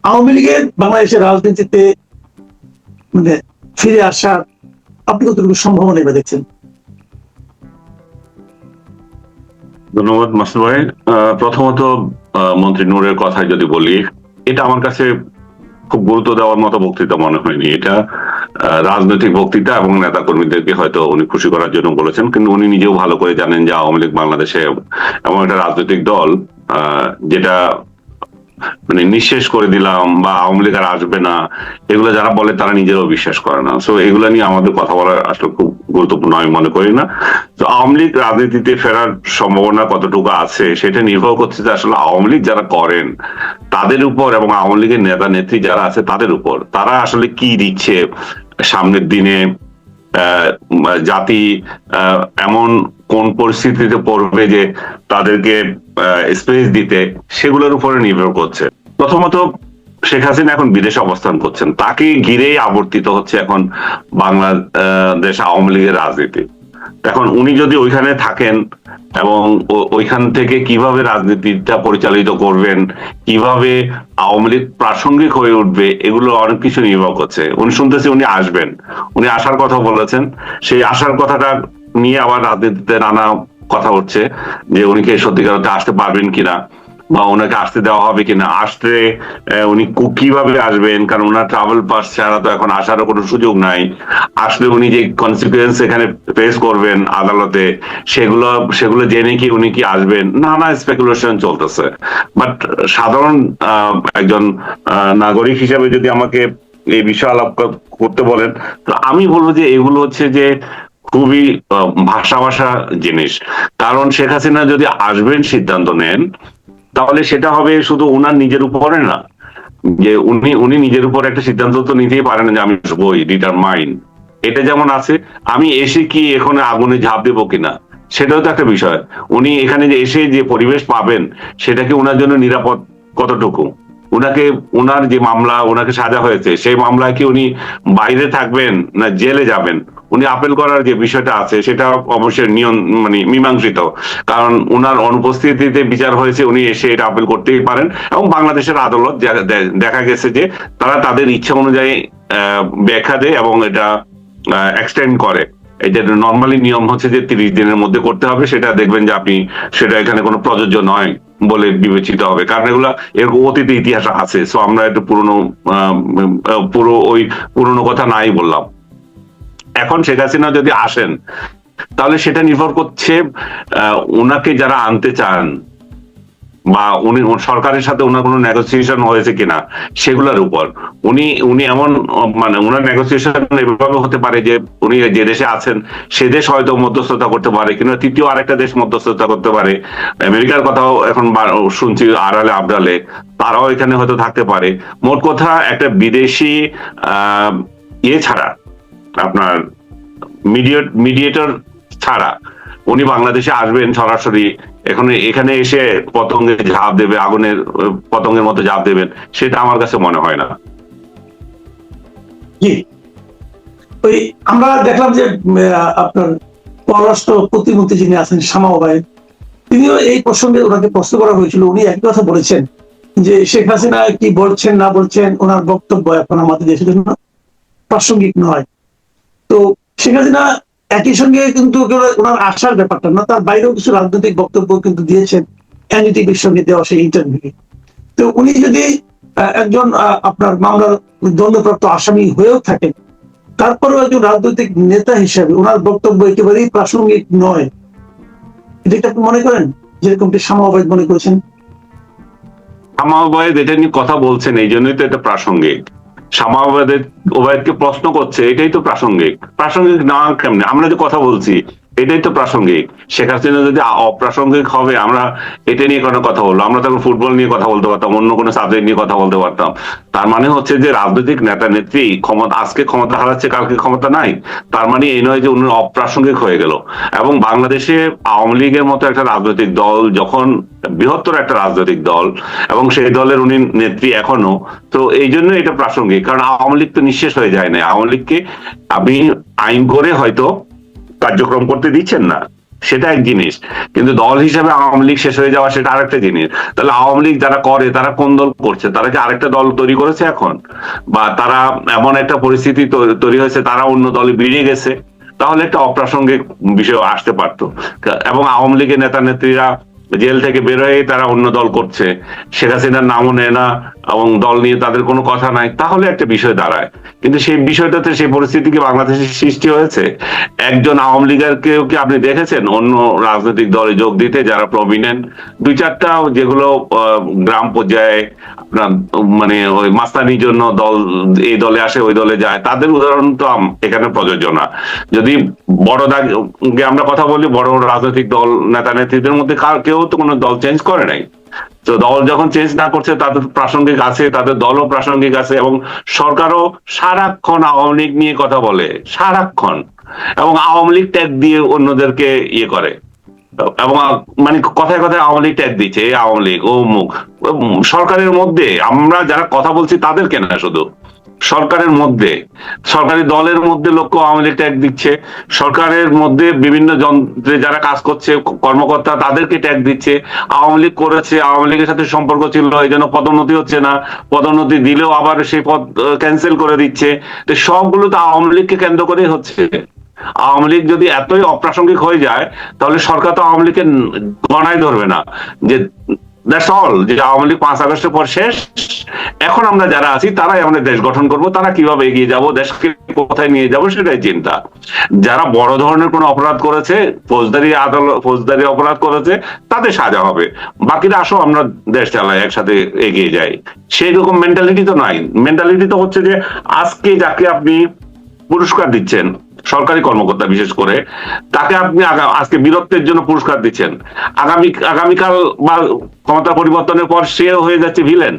আওয়ামী লীগের বাংলাদেশের রাজনীতিতে মানে ফিরে আসার আপনি কতটুকু সম্ভাবনা এবার দেখছেন? ধন্যবাদ মাসুদ ভাই। প্রথমত মন্ত্রী নূরের কথায় যদি বলি, এটা আমার কাছে খুব গুরুত্ব দেওয়ার মতো বক্তৃতা মনে হয়নি। এটা রাজনৈতিক বক্তৃতা এবং নেতা কর্মীদেরকে হয়তো উনি খুশি করার জন্য বলেছেন, কিন্তু উনি নিজেও ভালো করে জানেন যে আওয়ামী লীগ বাংলাদেশে এমন একটা রাজনৈতিক দল যেটা মানে নিঃশেষ করে দিলাম বা আওয়ামী লীগ আর আসবে না, এগুলো যারা বলে তারা নিজেরাও বিশ্বাস করে না। সো এগুলো নিয়ে আমাদের কথা বলা আসলে খুব গুরুত্বপূর্ণ আমি মনে করি না। তো আওয়ামী লীগ রাজনীতিতে ফেরার সম্ভাবনা কতটুকু আছে সেটা নির্ভর করছে যে আসলে আওয়ামী লীগ যারা করেন তাদের উপর এবং আওয়ামী লীগের নেতা নেত্রী যারা আছে তাদের উপর, তারা আসলে কি দিচ্ছে সামনের দিনে। জাতি এমন কোন পরিস্থিতিতে পড়বে যে তাদেরকে স্পেস দিতে, সেগুলোর উপরে নির্ভর করছে। প্রথমত শেখ হাসিনা এখন বিদেশে অবস্থান করছেন, তাকে ঘিরেই আবর্তিত হচ্ছে এখন বাংলাদেশ আওয়ামী লীগের রাজনীতি। এখন উনি যদি ওইখানে থাকেন এবং ওইখান থেকে কিভাবে রাজনীতিটা পরিচালিত করবেন, কিভাবে আওয়ামী লীগ প্রাসঙ্গিক হয়ে উঠবে, এগুলো অনেক কিছু নির্ভর করছে। উনি শুনতেছি উনি আসবেন, উনি আসার কথা বলেছেন। সেই আসার কথাটা নিয়ে আবার রাজনীতিতে নানা কথা হচ্ছে যে উনি কি সত্যিকার অর্থে আসতে পারবেন কিনা বা ওনাকে আসতে দেওয়া হবে কিনা, আসতে উনি কিভাবে আসবেন, কারণ ওনার ট্রাভেল পাস ছাড়া তো এখন আসারও কোনো সুযোগ নাই। আসলে উনি যে কনসিকুয়েন্স এখানে ফেস করবেন আদালতে, সেগুলো সেগুলো জেনে কি উনি কি আসবেন, নানা স্পেকুলেশন চলতেছে। বাট সাধারণ একজন নাগরিক হিসাবে যদি আমাকে এই বিষয়ে আলাপ করতে বলেন, তো আমি বলবো যে এগুলো হচ্ছে যে খুবই ভাষা ভাষা জিনিস। কারণ শেখ হাসিনা যদি আসবেন সিদ্ধান্ত নেন, তাহলে সেটা হবে শুধু ওনার নিজের উপরে না, যে উনি উনি নিজের উপর একটা সিদ্ধান্ত তো নিতেই পারেন যে আমি আসবোই, ডিটারমাইন্ড। এটা যেমন আছে, আমি এসে কি এখানে আগুনে ঝাঁপ দেবো কিনা, সেটাও তো একটা বিষয়। উনি এখানে যে এসে যে পরিবেশ পাবেন সেটা কি ওনার জন্য নিরাপদ কতটুকু, উনাকে ওনার যে মামলা ওনাকে সাজা হয়েছে সেই মামলায় কি উনি বাইরে থাকবেন না জেলে যাবেন, উনি আপিল করার যে বিষয়টা আছে সেটা অবশ্যই নিয়ম মানে মীমাংসিত। কারণ উনার অনুপস্থিতিতে বিচার হয়েছে, উনি এসে এটা আপিল করতেই পারেন। এবং বাংলাদেশের আদালত দেখা গেছে যে তারা তাদের ইচ্ছা অনুযায়ী ব্যাখ্যা দেয় এবং এটা এক্সটেন্ড করে। এই যে নর্মালি নিয়ম হচ্ছে যে 30 দিনের মধ্যে করতে হবে, সেটা দেখবেন যে আপনি সেটা এখানে কোনো প্রযোজ্য নয় বলে বিবেচিত হবে, কারণ এগুলা এর অতীতে ইতিহাস আছে। সো আমরা একটু পুরো ওই পুরনো কথা নাই বললাম। এখন শেখ হাসিনা যদি আসেন, তাহলে সেটা নির্ভর করছে ওনাকে যারা আনতে চান বা উনি সরকারের সাথে ওনার কোনো নেগোসিয়েশন হয়েছে কিনা সেগুলোর উপর। উনি উনি এমন মানে ওনার নেগোসিয়েশন এভাবে হতে পারে যে উনি যে দেশে আছেন সে দেশ হয়তো মধ্যস্থতা করতে পারে, কিন্তু তৃতীয় আরেকটা দেশ মধ্যস্থতা করতে পারে। আমেরিকার কথাও এখন শুনছি আড়ালে আবডালে, তারাও এখানে হয়তো থাকতে পারে। মোট কথা একটা বিদেশি ছাড়া, আপনার মিডিয়েটর ছাড়া উনি বাংলাদেশে আসবেন সরাসরি এখানে এসে পতঙ্গের ঝাঁপ দেবে, আগুনের পতঙ্গের মতো ঝাঁপ দেবেন, সেটা আমার কাছে মনে হয় না। জি, ওই আমরা দেখলাম যে আপনার পররাষ্ট্র প্রতিমন্ত্রী যিনি আছেন শামা ওবায়েদ, তিনিও এই প্রসঙ্গে ওনাকে প্রশ্ন করা হয়েছিল, উনি একই কথা বলেছেন যে শেখ হাসিনা কি বলছেন না বলছেন ওনার বক্তব্য এখন আমাদের দেশের জন্য প্রাসঙ্গিক নয়। তো শেখ হাসিনা একই সঙ্গে কিন্তু ওনার আসার ব্যাপারটা না, তার বাইরেও কিছু রাজনৈতিক বক্তব্য কিন্তু দিয়েছেন এনডিটিভির সঙ্গে দেওয়া সেই ইন্টারভিউ। তো উনি যদি একজন আপনার মামলার দণ্ডপ্রাপ্ত আসামি হয়েও থাকেন, তারপরেও একজন রাজনৈতিক নেতা হিসেবে ওনার বক্তব্য একেবারেই প্রাসঙ্গিক নয়, এটা আপনি মনে করেন যেরকমটি শামা ওবায়েদ মনে করেছেন? শামা ওবায়েদ এটা নিয়ে কথা বলছেন, এই জন্যই তো এটা প্রাসঙ্গিক। শামা ওবায়েদকে প্রশ্ন করছে, এটাই তো প্রাসঙ্গিক। প্রাসঙ্গিক না কেমনে? আমরা যে কথা বলছি এটাই তো প্রাসঙ্গিক। শেখ হাসিনা যদি অপ্রাসঙ্গিক হবে, আমরা এটা নিয়ে কোনো কথা বলবো, আমরা তখন ফুটবল নিয়ে কথা বলতে পারতাম, অন্য কোনো সাবজেক্ট নিয়ে কথা বলতে পারতাম। তার মানে হচ্ছে যে রাজনৈতিক নেতা নেত্রী ক্ষমতা আজকে ক্ষমতা হারাচ্ছে, কালকে ক্ষমতা নাই, তার মানে এই নয় যে উনি অপ্রাসঙ্গিক হয়ে গেল। এবং বাংলাদেশে আওয়ামী লীগের মতো একটা রাজনৈতিক দল যখন বৃহত্তর একটা রাজনৈতিক দল এবং সেই দলের উনি নেত্রী এখনো, তো এই জন্য এটা প্রাসঙ্গিক। কারণ আওয়ামী লীগ তো নিঃশেষ হয়ে যায় না, আওয়ামী লীগকে আপনি আইন করে হয়তো কার্যক্রম করতে দিচ্ছেন না, সেটা এক জিনিস, কিন্তু দল হিসেবে আওয়ামী লীগ শেষ হয়ে যাওয়া সেটা আরেকটা জিনিস। তাহলে আওয়ামী লীগ যারা করে তারা কোন দল করছে? তারা কি আরেকটা দল তৈরি করেছে এখন? বা তারা এমন একটা পরিস্থিতি তৈরি হয়েছে তারা অন্য দলে বেরিয়ে গেছে? তাহলে একটা অপ্রাসঙ্গিক বিষয় আসতে পারতো। এবং আওয়ামী লীগের নেতা নেত্রীরা জেল থেকে বের হয়ে তারা অন্য দল করছে, শেখ হাসিনার নামও নেয় না এবং দল নিয়ে তাদের কোনো কথা নাই, তাহলে একটা বিষয় দাঁড়ায়। কিন্তু সেই বিষয়টাতে সেই পরিস্থিতি কি বাংলাদেশে সৃষ্টি হয়েছে? একজন আওয়ামী লীগের কেউ কি আপনি দেখেছেন অন্য রাজনৈতিক দলে যোগ দিতে, যারা প্রমিনেন্ট? দুই চারটা যেগুলো গ্রাম পর্যায়ে আপনার মানে ওই মাস্তানির জন্য দল, এই দলে আসে ওই দলে যায়, তাদের উদাহরণ তো এখানে প্রযোজ্য না। যদি বড় দাগে আমরা কথা বলি, বড় রাজনৈতিক দল নেতা নেত্রীদের মধ্যে কেউ তো কোনো দল চেঞ্জ করে নাই। তো দল যখন চেঞ্জ না করছে, তাদের প্রাসঙ্গিক আছে, তাদের দলও প্রাসঙ্গিক আছে, এবং সরকারও সারাক্ষণ আওয়ামী লীগ নিয়ে কথা বলে, সারাক্ষণ, এবং আওয়ামী লীগ ট্যাগ দিয়ে অন্যদেরকে ইয়ে করে, এবং মানে কথায় কথায় আওয়ামী লীগ ট্যাগ দিচ্ছে, এই আওয়ামী লীগ ও মুখ। সরকারের মধ্যে আমরা যারা কথা বলছি তাদেরকে না, শুধু সরকারের মধ্যে, সরকারি দলের মধ্যে লোক আওয়ামী লীগ ট্যাগ দিচ্ছে, সরকারের মধ্যে বিভিন্ন যন্ত্রে যারা কাজ করছে কর্মকর্তা তাদেরকে ট্যাগ দিচ্ছে, আওয়ামী লীগ করেছে, আওয়ামী লীগের সাথে সম্পর্ক ছিল এই জন্য পদোন্নতি হচ্ছে না, পদোন্নতি দিলেও আবার সেই পদ ক্যান্সেল করে দিচ্ছে। তো সবগুলো তো আওয়ামী লীগকে কেন্দ্র করেই হচ্ছে। আওয়ামী লীগ যদি এতই অপ্রাসঙ্গিক হয়ে যায়, তাহলে সরকার তো আওয়ামী লীগকে গণায় ধরবে না, যে দ্যাটস অল, যে আওয়ামী লীগ 5 আগস্টের পর শেষ, এখন আমরা যারা আছি তারাই আমাদের দেশ গঠন করব, তারা কিভাবে এগিয়ে যাব, দেশকে কোথায় নিয়ে যাব সেটাই চিন্তা। যারা বড় ধরনের কোনো অপরাধ করেছে, ফৌজদারি অপরাধ করেছে, তাদের সাজা হবে, বাকিরা আসো আমরা দেশ চালাই, একসাথে এগিয়ে যাই। সেই রকম মেন্টালিটি তো নাই। মেন্টালিটি তো হচ্ছে যে আজকে যাকে আপনি পুরস্কার দিচ্ছেন, সরকারি কর্মকর্তা বিশেষ করে, তাকে আপনি আজকে বীরত্বের জন্য পুরস্কার দিচ্ছেন, আগামীকাল বা ক্ষমতা পরিবর্তনের পর সে হয়ে যাচ্ছে ভিলেন।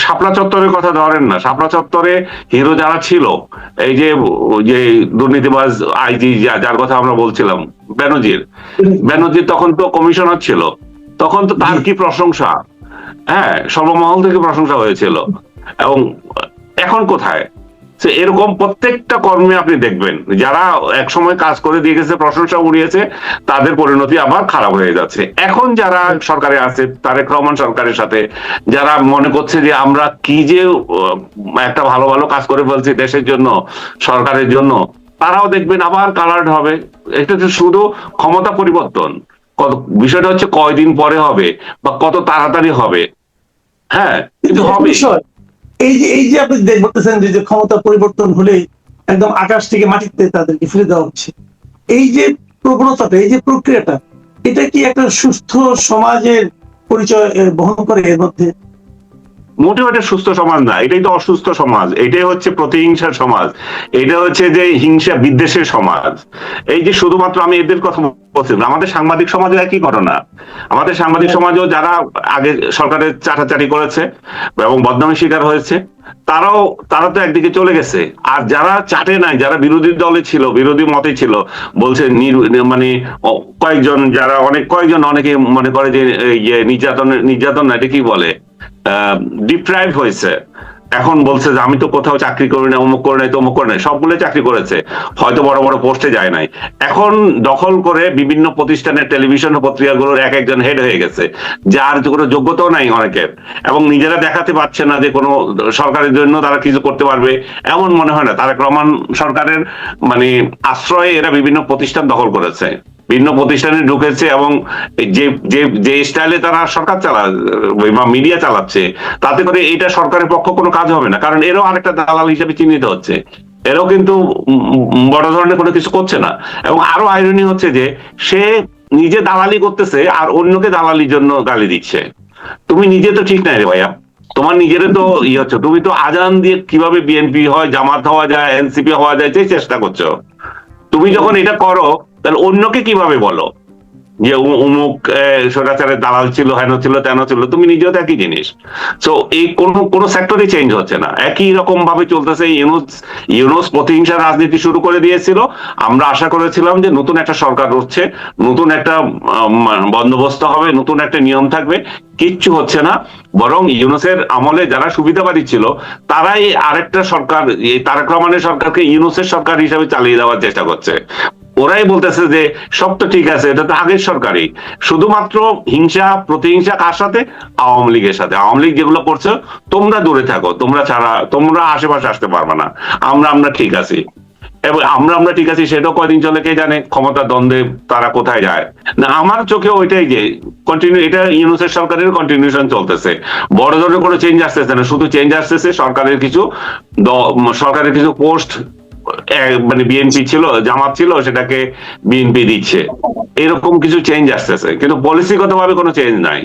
শাপলা চত্বরের কথা ধরেন না, শাপলা চত্বরে হিরো যারা ছিল, এই যে দুর্নীতিবাজ আইজি যার কথা আমরা বলছিলাম, ব্যানার্জির তখন তো কমিশনার ছিল, তখন তো তার কি প্রশংসা, হ্যাঁ, সর্বমহল থেকে প্রশংসা হয়েছিল। এবং এখন কোথায়? এরকম প্রত্যেকটা কর্মে আপনি দেখবেন যারা একসময় কাজ করে দিয়ে গেছে, প্রশংসা উড়িয়েছে, তাদের পরিণতি আবার খারাপ হয়ে যাচ্ছে। এখন যারা সরকারে আছে, তারেক রহমান সরকারের সাথে যারা মনে করছে যে আমরা কি যে একটা ভালো ভালো কাজ করে ফেলছি দেশের জন্য, সরকারের জন্য, তারাও দেখবেন আবার কালার্ড হবে। এটা তো শুধু ক্ষমতা পরিবর্তন, বিষয়টা হচ্ছে কয়দিন পরে হবে বা কত তাড়াতাড়ি হবে। হ্যাঁ, কিন্তু হবে। এই যে আপনি বলতেছেন যে ক্ষমতা পরিবর্তন হলে একদম আকাশ থেকে মাটিতে তাদেরকে ফিরে দেওয়া হচ্ছে, এই যে প্রবণতাটা, এই যে প্রক্রিয়াটা, এটা কি একটা সুস্থ সমাজের পরিচয় বহন করে? এর মধ্যে মোটেও এটা সুস্থ সমাজ না, এটাই তো অসুস্থ সমাজ, এটাই হচ্ছে প্রতিহিংসার সমাজ, এটা হচ্ছে যে হিংসা বিদ্বেষের সমাজ। এই যে শুধুমাত্র আমি এদের কথা বলছিলাম, আমাদের সাংবাদিক সমাজও একই ঘটনা। আমাদের সাংবাদিক সমাজও যারা আগে সরকারের চাটাচাটি করেছে এবং বদনামের শিকার হয়েছে, তারা তো একদিকে চলে গেছে। আর যারা চাটে নাই, যারা বিরোধী দলে ছিল, বিরোধী মতে ছিল, বলছে মানে কয়েকজন অনেকে মনে করে যে নির্যাতন না, এটা কি বলে, ডিপ্রাইভ হয়েছে। এখন বলছে যে আমি তো কোথাও চাকরি করি না, অমুক করে নাই, তমুক করে নাই, সবগুলো চাকরি করেছে, হয়তো বড় বড় পোস্টে যায় নাই। এখন দখল করে বিভিন্ন প্রতিষ্ঠানের টেলিভিশন ও পত্রিকাগুলোর এক একজন হেড হয়ে গেছে, যার কোনো যোগ্যতাও নাই অনেকের, এবং নিজেরা দেখাতে পারছে না যে কোনো সরকারের জন্য তারা কিছু করতে পারবে, এমন মনে হয় না। তারেক রহমান সরকারের মানে আশ্রয়ে এরা বিভিন্ন প্রতিষ্ঠান দখল করেছে, বিভিন্ন প্রতিষ্ঠানে ঢুকেছে, এবং যে যে যে স্টাইলে তারা সরকার বা মিডিয়া চালাচ্ছে, তাতে করে এটা সরকারের পক্ষ কোনো কাজ হবে না, কারণ এরও আরেকটা দালাল হিসেবে চিহ্নিত হচ্ছে। এরাও কিন্তু বড় ধরনের কোনো কিছু করছে না। এবং আরো আইরনি হচ্ছে যে সে নিজে দালালি করতেছে আর অন্যকে দালালির জন্য গালি দিচ্ছে। তুমি নিজে তো ঠিক নাই রে ভাইয়া, তোমার নিজের তো হচ্ছে, তুমি তো আজান দিয়ে কিভাবে বিএনপি হয়, জামাত হওয়া যায়, এনসিপি হওয়া যায় সেই চেষ্টা করছো। তুমি যখন এটা করো, তাহলে অন্যকে কিভাবে বলো যে অমুক স্বৈরাচারের দালাল ছিল, হেন ছিল, তেন ছিল? তুমি নিজেও তো একই জিনিস। সো এই কোন সেক্টরে চেঞ্জ হচ্ছে না, একই রকম ভাবে চলতেছে। ইউনুস প্রতিহিংসার রাজনীতি শুরু করে দিয়েছিল। আমরা আশা করেছিলাম যে নতুন একটা সরকার হচ্ছে, নতুন একটা বন্দোবস্ত হবে, নতুন একটা নিয়ম থাকবে, কিচ্ছু হচ্ছে না। বরং ইউনুসের আমলে যারা সুবিধাবাদী ছিল, তারাই আরেকটা সরকার, তারেক রহমানের সরকারকে ইউনুসের সরকার হিসাবে চালিয়ে দেওয়ার চেষ্টা করছে। ওরাই বলতেছে যে সব তো ঠিক আছে, এটা তো আগের সরকারই, শুধুমাত্র হিংসা প্রতিহিংসা কার সাথে? আওয়ামী লীগের সাথে। আওয়ামী লীগ যেগুলো করছে তোমরা দূরে থাকো, তোমরা ছাড়া তোমরা আশেপাশে আসতে পারবে না, আমরা ঠিক আছি। এবং আমরা ঠিক আছি সেটাও কয়দিন চলে কে জানে, ক্ষমতা দ্বন্দ্বে তারা কোথায় যায়। না আমার চোখে ওইটাই যে কন্টিনিউ, এটা ইউনূসের সরকারের কন্টিনিউশন চলতেছে, বড় ধরনের কোনো চেঞ্জ আসতেছে না, শুধু চেঞ্জ আসতেছে সরকারের কিছু পোস্ট, মানে বিএনপি ছিল, জামাত ছিল, সেটাকে বিএনপি দিচ্ছে, এরকম কিছু চেঞ্জ আসতেছে, কিন্তু পলিসিগত ভাবে কোনো চেঞ্জ নাই,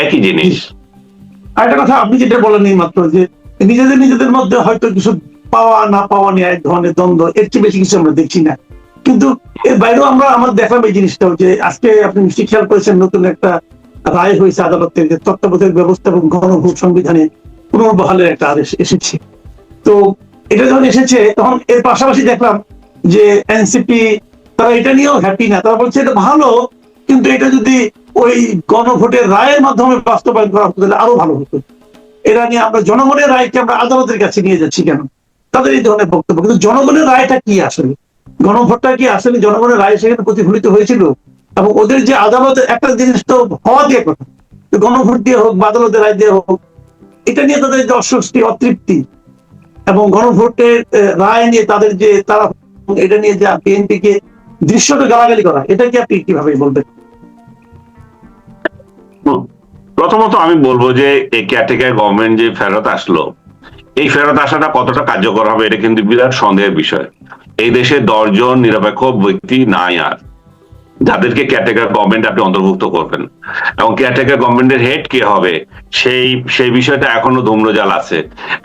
একই জিনিস। আরেকটা কথা আপনি যেটা বলেন এই মাত্র, যে নিজেদের মধ্যে হয়তো কিছু পাওয়া না পাওয়া নিয়ে এক ধরনের দ্বন্দ্ব, এর চেয়ে বেশি কিছু আমরা দেখছি না। কিন্তু এর বাইরেও আমরা দেখলাম এই জিনিসটাও, যে আজকে আপনি নিশ্চয়ই খেয়াল করেছেন নতুন একটা রায় হয়েছে আদালতের, যে তত্ত্বাবধায়ক ব্যবস্থা এবং গণভোট সংবিধানে পুনর্বহালের একটা আদেশ এসেছে। তো এটা যখন এসেছে তখন এর পাশাপাশি দেখলাম যে এনসিপি তারা এটা নিয়েও হ্যাপি না, তারা বলছে এটা ভালো, কিন্তু এটা যদি ওই গণভোটের রায়ের মাধ্যমে বাস্তবায়ন করা হতো তাহলে আরো ভালো হতো। এরা নিয়ে আমরা জনগণের রায়কে আমরা আদালতের কাছে নিয়ে যাচ্ছি কেন, তাদের এই ধরনের বক্তব্য। কিন্তু জনগণের রায়টা কি আসলে, গণভোটটা কি আসলে জনগণের রায় সেখানে প্রতিফলিত হয়েছিল? এবং ওদের যে আদালতের একটা জিনিস তো হওয়া দিয়ে কথা, গণভোট দিয়ে হোক বা আদালতের রায় দিয়ে হোক, এটা নিয়ে তাদের যে অস্বস্তি অতৃপ্তি এবং গণভোটের রায় নিয়ে তাদের যে তারা, এটা নিয়ে যে বিএনপি কে দৃশ্যত গালাগালি করা, এটা কি আপনি কিভাবে বলবেন? প্রথমত আমি বলবো যে এই কেয়ারটেকার গভর্নমেন্ট যে ফেরত আসলো, এই ফেরত আসাটা কতটা কার্যকর হবে এটা কিন্তু বিরাট সন্দেহের বিষয়। এই দেশে 10 জন নিরপেক্ষ ব্যক্তি নাই আর, যাদেরকে কেয়ারটেকার গভর্নমেন্ট আপনি অন্তর্ভুক্ত করবেন, এবং কেয়ারটেকার গভর্নমেন্টের হেড কে হবে সেই বিষয়টা এখনো ধূম্রজাল আছে।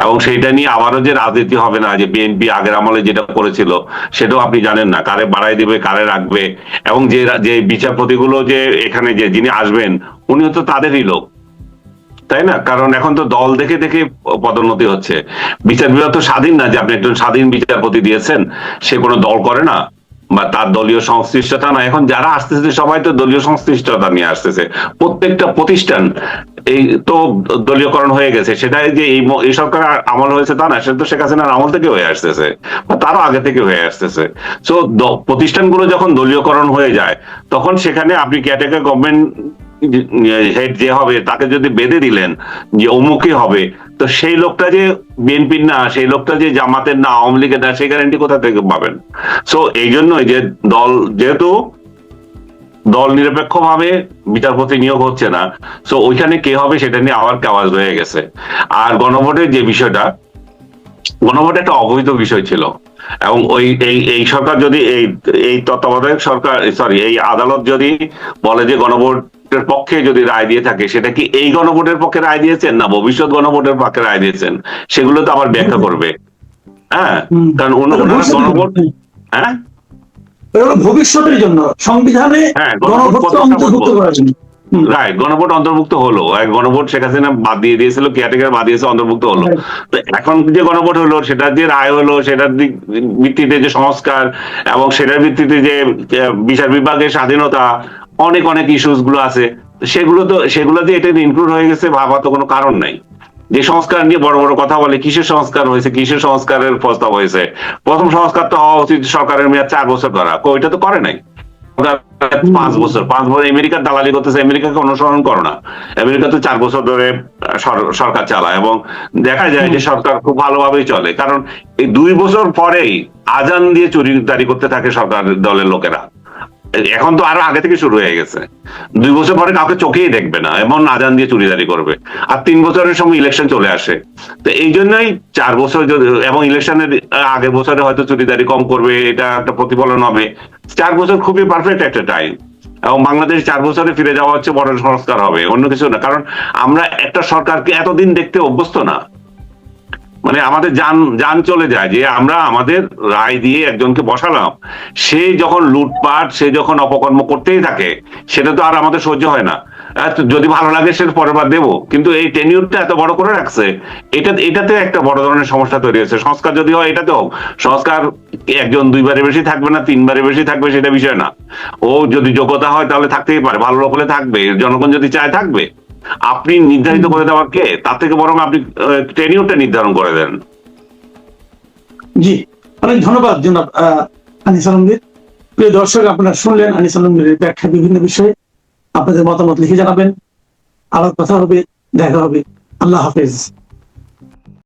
এবং সেইটা নিয়ে আবারও যে রাজনীতি হবে না, যে বিএনপি আগের আমলে যেটা করেছিল সেটাও আপনি জানেন না, কারে বাড়াই দিবে কারে রাখবে, এবং যে বিচারপতিগুলো যে এখানে যে যিনি আসবেন উনিও তো তাদেরই লোক, তাই না? কারণ এখন তো দল দেখে দেখে পদোন্নতি হচ্ছে। বিচার বিভাগ তো স্বাধীন না, যে আপনি একজন স্বাধীন বিচারপতি দিয়েছেন, সে কোনো দল করে না বা তার দলীয় সংশ্লিষ্টতা না। এখন যারা আসতেছে সবাই তো দলীয় সংশ্লিষ্টতা নিয়ে আসতেছে, প্রত্যেকটা প্রতিষ্ঠান এই তো দলীয়করণ হয়ে গেছে। সেটা যে এই সরকার আমল হয়েছে তা না, সেটা তো শেখ হাসিনার আমল থেকে হয়ে আসতেছে বা তারও আগে থেকে হয়ে আসতেছে। তো প্রতিষ্ঠানগুলো যখন দলীয়করণ হয়ে যায়, তখন সেখানে আপনি কেয়ারটেকার গভর্নমেন্ট হেড যে হবে তাকে যদি বেঁধে দিলেন যে অমুকই হবে, তো সেই লোকটা যে বিএনপির না, সেই লোকটা যে জামাতের না, আওয়ামী লীগের না, সেই গ্যারান্টি কোথা থেকে পাবেন? সো এই জন্যই যে যেহেতু দল নিরপেক্ষ ভাবে বিচারপতি নিয়োগ হচ্ছে না, সো ওইখানে কে হবে সেটা নিয়ে আবার কাওয়াজ রয়ে গেছে। আর গণভোটের যে বিষয়টা, গণভোট একটা অবৈধ বিষয় ছিল, এবং এই সরকার যদি এই তত্ত্বাবধায়ক সরকার, সরি, এই আদালত যদি বলে যে গণভোটের পক্ষে যদি রায় দিয়ে থাকে, সেটা কি এই গণভোটের পক্ষে রায় দিয়েছেন না ভবিষ্যৎ গণভোটের পক্ষে রায় দিয়েছেন, সেগুলো তো আবার ব্যাখ্যা করবে। হ্যাঁ, কারণ ওনারা গণভোট, হ্যাঁ ভবিষ্যতের জন্য সংবিধানে গণভোটকে অন্তর্ভুক্ত করার জন্য, রাইট, গণভোট অন্তর্ভুক্ত হলো, গণভোট শেখ হাসিনা বাদ দিয়ে দিয়েছিল, কেয়ারটেকার বাদ দিয়েছে, অন্তর্ভুক্ত হলো। তো এখন যে গণভোট হলো, সেটার যে রায় হলো, সেটার ভিত্তিতে যে সংস্কার এবং সেটার ভিত্তিতে যে বিচার বিভাগের স্বাধীনতা, অনেক অনেক ইস্যুস গুলো আছে, সেগুলো যে এটা ইনক্লুড হয়ে গেছে ভাবার তো কোনো কারণ নাই। যে সংস্কার নিয়ে বড় বড় কথা বলে, কিসের সংস্কার হয়েছে, কিসের সংস্কারের প্রস্তাব হয়েছে? প্রথম সংস্কার তো হওয়া উচিত সরকারের মেয়াদ 4 বছর করা, ওইটা তো করে নাই। 5 বছর আমেরিকার দালালি করতেছে, আমেরিকাকে অনুসরণ করো না। আমেরিকা তো 4 বছর ধরে সরকার চালায়, এবং দেখা যায় যে সরকার খুব ভালোভাবেই চলে, কারণ এই 2 বছর পরেই আজান দিয়ে চুরিদারি করতে থাকে সরকার দলের লোকেরা। এখন তো আরো আগে থেকে শুরু হয়ে গেছে, 2 বছর পরে কাউকে চোখেই দেখবে না, এমন আজান দিয়ে চুরিদারি করবে। আর 3 বছরের সময় ইলেকশন চলে আসে, তো এই জন্যই 4 বছর, এবং ইলেকশনের আগের বছরে হয়তো চুরিদারি কম করবে, এটা একটা প্রতিফলন হবে। 4 বছর খুবই পারফেক্ট একটা টাইম, এবং বাংলাদেশ 4 বছরে ফিরে যাওয়া হচ্ছে বড় সংস্কার হবে, অন্য কিছু না। কারণ আমরা একটা সরকারকে এতদিন দেখতে অভ্যস্ত না, মানে আমাদের যান চলে যায় যে আমরা আমাদের রায় দিয়ে একজনকে বসালাম, সে যখন লুটপাট, সে যখন অপকর্ম করতেই থাকে, সেটা তো আর আমাদের সহ্য হয় না। যদি ভালো লাগে সে পরের বার দেবো, কিন্তু এই টেনিউরটা এত বড় করে রাখছে, এটাতে একটা বড় ধরনের সমস্যা তৈরি হয়েছে। সংস্কার যদি হয়, এটাতে হোক সংস্কার, একজন 2 বারে বেশি থাকবে না, 3 বারে বেশি থাকবে, সেটা বিষয় না। ও যদি যোগ্যতা হয় তাহলে থাকতেই পারে, ভালো লোক হলে থাকবে, জনগণ যদি চায় থাকবে। আপনি নির্ধারিত করে দেওয়ার কে? তার থেকে বরং আপনি টেনিউরটা নির্ধারণ করে দেন। জি, অনেক ধন্যবাদ জনাব আনিস আলমগীর। প্রিয় দর্শক, আপনারা শুনলেন আনিস আলমগীরের ব্যাখ্যা বিভিন্ন বিষয়ে। আপনাদের মতামত লিখে জানাবেন। আবার কথা হবে, দেখা হবে। আল্লাহ হাফেজ।